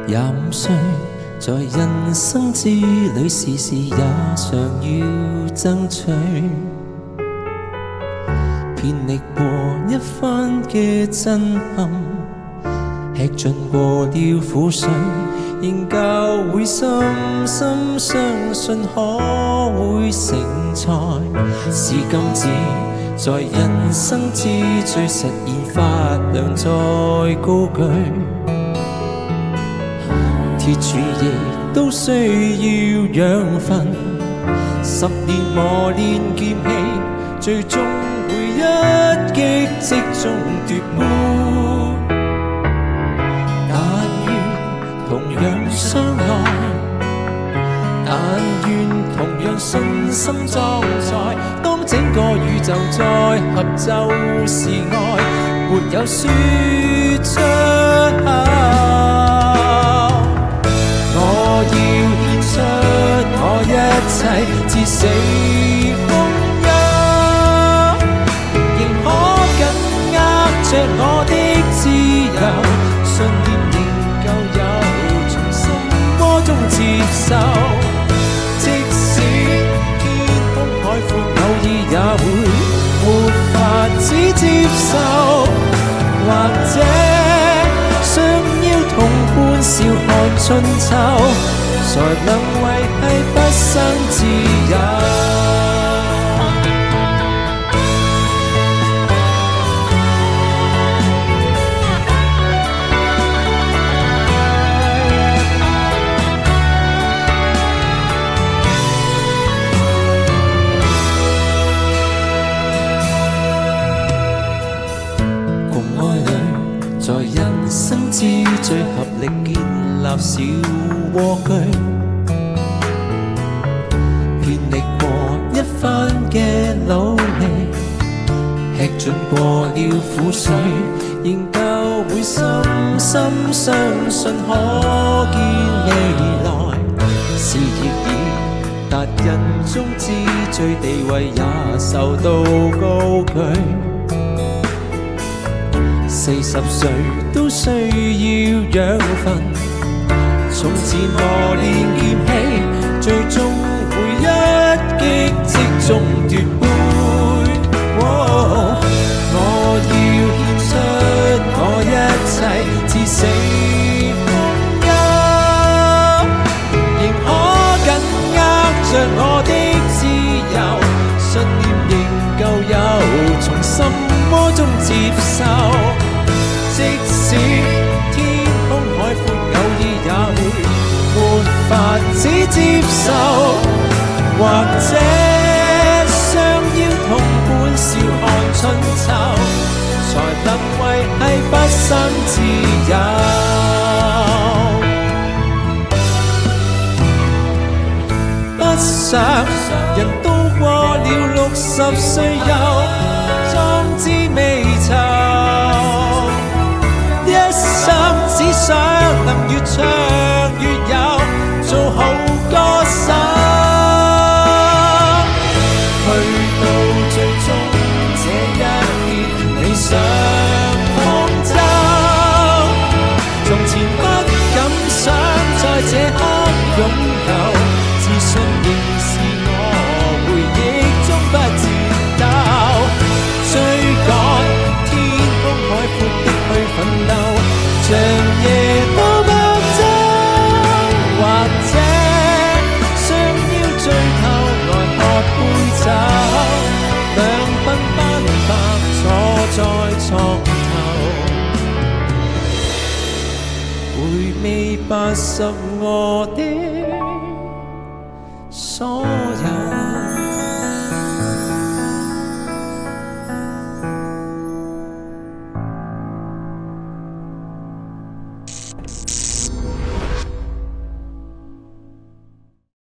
25歲，在人生之旅，時時也常要爭取。遍歷過一番嘅震撼，吃盡過了苦水，仍舊會深深相信可會成才。是今子在人生之最，實現發亮再高舉。鐵柱亦都需要養分，10年磨練劍氣，最終會一擊即中奪滿。但願同樣相愛，但願同樣信心裝載。當整個宇宙再合就是愛，沒有說出口。我要獻出我一切，至死風憂，仍可緊握着我的自由，信念仍舊有，從心窩中接受。即使天空海闊，偶爾也會沒法子接受，或者想要同伴笑看春秋，才能維繫畢生自由。共愛侶在人生之最，合力建立小窩居，遍歷過一番嘅努力，吃盡過了苦水，仍舊會深深相信可見未來。事業已達人中之最，地位也受到高舉。40歲都需要養分，從前磨練劍氣，最終會一擊即中奪杯。我要獻出我一切，至死風憂，仍可緊握着我的自由，信念仍舊有，從心窩中接受。即使天空海闊，偶爾也會沒法子接受，或者想要同伴笑看春秋，才能維繫畢生自由。不想人都過了60歲又壯志未酬，只想能越唱越有，做好歌手。去到最終這一片理想方舟，從前不敢想在這刻擁有，自信仍是我回憶中不顫抖。追趕天空海闊的去奮鬥，長夜都不走，或者想要醉透來喝杯酒，兩鬢斑白坐在床頭，回味80我的所有。